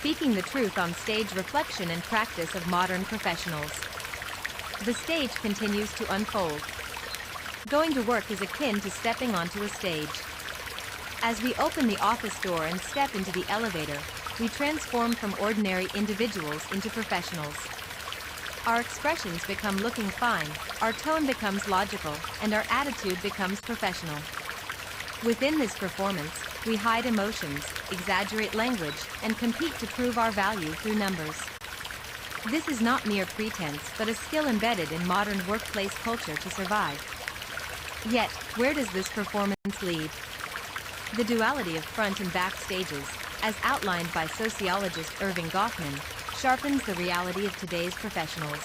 Speaking the truth on stage, reflection and practice of modern professionals. The stage continues to unfold. Going to work is akin to stepping onto a stage. As we open the office door and step into the elevator, we transform from ordinary individuals into professionals. Our expressions become looking fine, our tone becomes logical, and our attitude becomes professional. Within this performance, we hide emotions, exaggerate language, and compete to prove our value through numbers. This is not mere pretense but a skill embedded in modern workplace culture to survive. Yet, where does this performance lead? The duality of front and back stages, as outlined by sociologist Irving Goffman, sharpens the reality of today's professionals.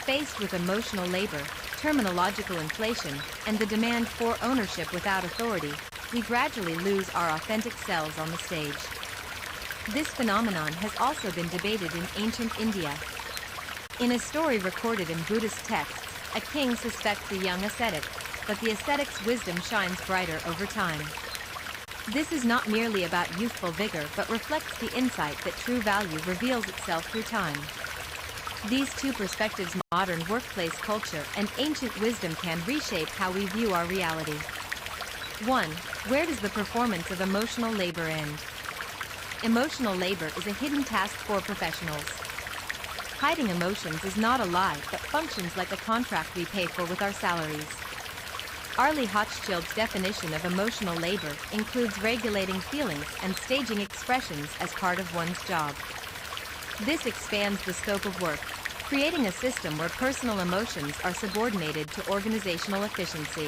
Faced with emotional labor, terminological inflation, and the demand for ownership without authority, we gradually lose our authentic selves on the stage. This phenomenon has also been debated in ancient India. In a story recorded in Buddhist texts, a king suspects a young ascetic, but the ascetic's wisdom shines brighter over time. This is not merely about youthful vigor but reflects the insight that true value reveals itself through time. These two perspectives, modern workplace culture and ancient wisdom, can reshape how we view our reality. 1. Where does the performance of emotional labor end? Emotional labor is a hidden task for professionals. Hiding emotions is not a lie but functions like a contract we pay for with our salaries. Arlie Hochschild's definition of emotional labor includes regulating feelings and staging expressions as part of one's job. This expands the scope of work, creating a system where personal emotions are subordinated to organizational efficiency.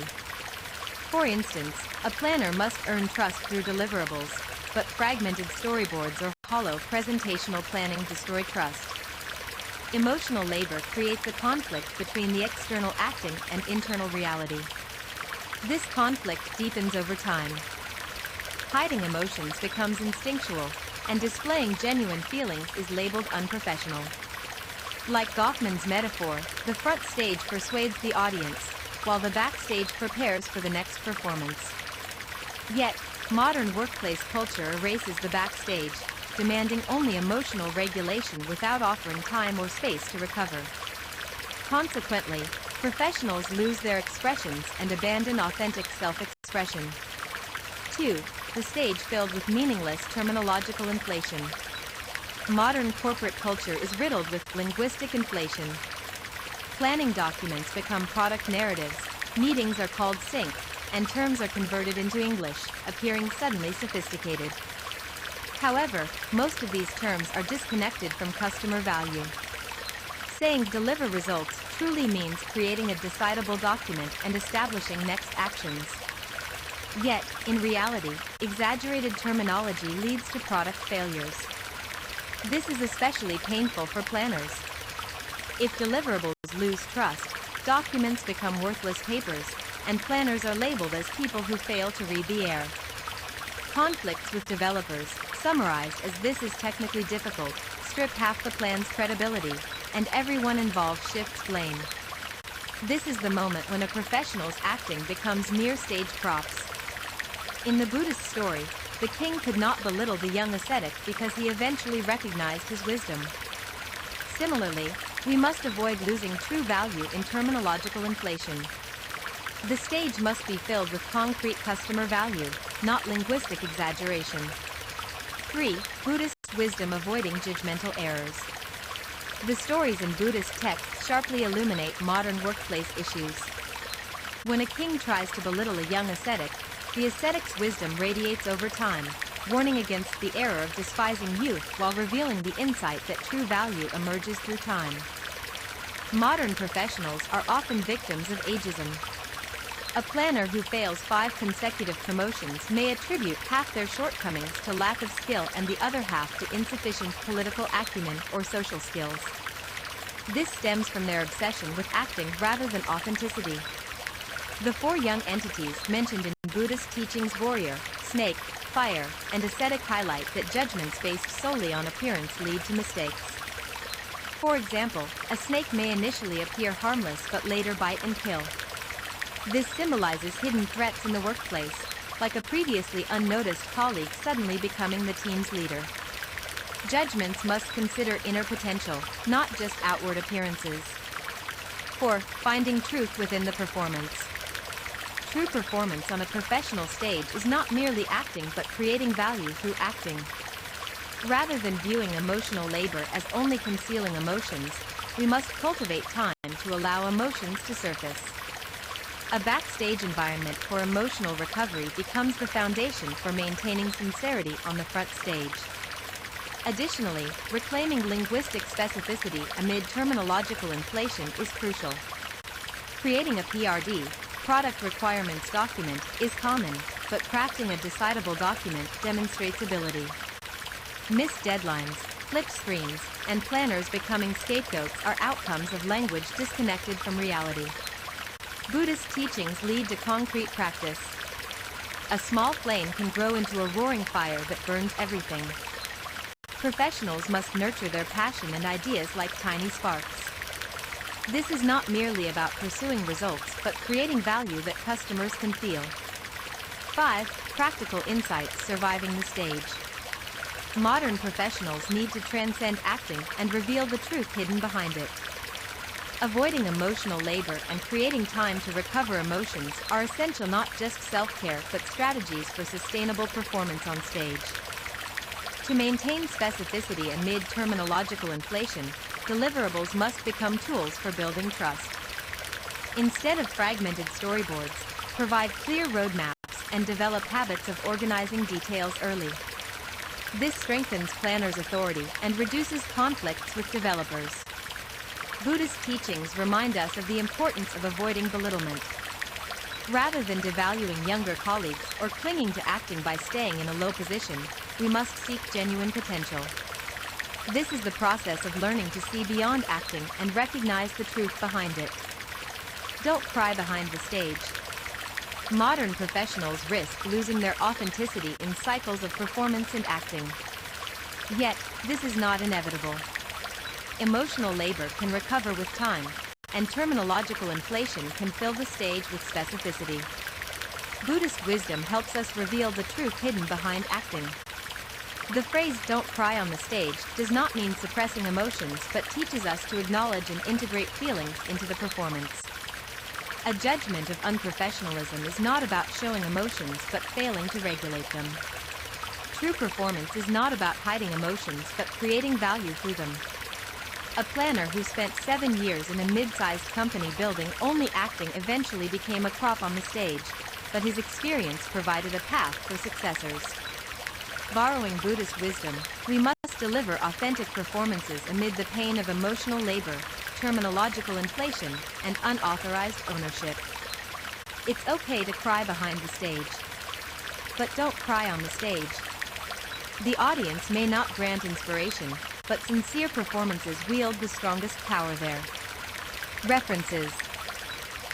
For instance, a planner must earn trust through deliverables, but fragmented storyboards or hollow presentational planning destroy trust. Emotional labor creates a conflict between the external acting and internal reality. This conflict deepens over time. Hiding emotions becomes instinctual, and displaying genuine feelings is labeled unprofessional. Like Goffman's metaphor, the front stage persuades the audience, while the backstage prepares for the next performance. Yet, modern workplace culture erases the backstage, demanding only emotional regulation without offering time or space to recover. Consequently, professionals lose their expressions and abandon authentic self-expression. 2. The stage filled with meaningless terminological inflation. Modern corporate culture is riddled with linguistic inflation. Planning documents become product narratives, meetings are called sync, and terms are converted into English, appearing suddenly sophisticated. However, most of these terms are disconnected from customer value. Saying "deliver results" truly means creating a decidable document and establishing next actions. Yet, in reality, exaggerated terminology leads to product failures. This is especially painful for planners. If deliverables lose trust, documents become worthless papers, and planners are labeled as people who fail to read the air. Conflicts with developers, summarized as "this is technically difficult," strip half the plan's credibility, and everyone involved shifts blame. This is the moment when a professional's acting becomes mere stage props. In the Buddhist story, the king could not belittle the young ascetic because he eventually recognized his wisdom. Similarly, we must avoid losing true value in terminological inflation. The stage must be filled with concrete customer value, not linguistic exaggeration. 3. Buddhist wisdom avoiding judgmental errors. The stories in Buddhist texts sharply illuminate modern workplace issues. When a king tries to belittle a young ascetic, the ascetic's wisdom radiates over time, warning against the error of despising youth while revealing the insight that true value emerges through time. Modern professionals are often victims of ageism. A planner who fails 5 consecutive promotions may attribute half their shortcomings to lack of skill and the other half to insufficient political acumen or social skills. This stems from their obsession with acting rather than authenticity. The 4 young entities mentioned in Buddhist teachings, warrior, snake, fire, and ascetic, highlight that judgments based solely on appearance lead to mistakes. For example, a snake may initially appear harmless but later bite and kill. This symbolizes hidden threats in the workplace, like a previously unnoticed colleague suddenly becoming the team's leader. Judgments must consider inner potential, not just outward appearances. 4. Finding truth within the performance. True performance on a professional stage is not merely acting but creating value through acting. Rather than viewing emotional labor as only concealing emotions, we must cultivate time to allow emotions to surface. A backstage environment for emotional recovery becomes the foundation for maintaining sincerity on the front stage. Additionally, reclaiming linguistic specificity amid terminological inflation is crucial. Creating a PRD, product requirements document, is common, but crafting a decidable document demonstrates ability. Missed deadlines, flip screens, and planners becoming scapegoats are outcomes of language disconnected from reality. Buddhist teachings lead to concrete practice. A small flame can grow into a roaring fire that burns everything. Professionals must nurture their passion and ideas like tiny sparks. This is not merely about pursuing results but creating value that customers can feel. 5. Practical insights surviving the stage. Modern professionals need to transcend acting and reveal the truth hidden behind it. Avoiding emotional labor and creating time to recover emotions are essential, not just self-care but strategies for sustainable performance on stage. To maintain specificity amid terminological inflation, deliverables must become tools for building trust. Instead of fragmented storyboards, provide clear roadmaps and develop habits of organizing details early. This strengthens planners' authority and reduces conflicts with developers. Buddhist teachings remind us of the importance of avoiding belittlement. Rather than devaluing younger colleagues or clinging to acting by staying in a low position, we must seek genuine potential. This is the process of learning to see beyond acting and recognize the truth behind it. Don't cry behind the stage. Modern professionals risk losing their authenticity in cycles of performance and acting. Yet, this is not inevitable. Emotional labor can recover with time, and terminological inflation can fill the stage with specificity. Buddhist wisdom helps us reveal the truth hidden behind acting. The phrase "don't cry on the stage" does not mean suppressing emotions but teaches us to acknowledge and integrate feelings into the performance. A judgment of unprofessionalism is not about showing emotions but failing to regulate them. True performance is not about hiding emotions but creating value through them. A planner who spent 7 years in a mid-sized company building only acting eventually became a prop on the stage, but his experience provided a path for successors. Borrowing Buddhist wisdom, we must deliver authentic performances amid the pain of emotional labor, terminological inflation, and unauthorized ownership. It's okay to cry behind the stage. But don't cry on the stage. The audience may not grant inspiration, but sincere performances wield the strongest power there. References.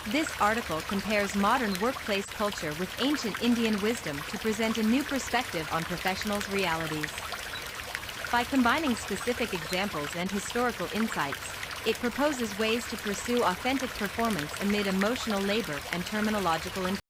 This article compares modern workplace culture with ancient Indian wisdom to present a new perspective on professionals' realities. By combining specific examples and historical insights, it proposes ways to pursue authentic performance amid emotional labor and terminological inflation.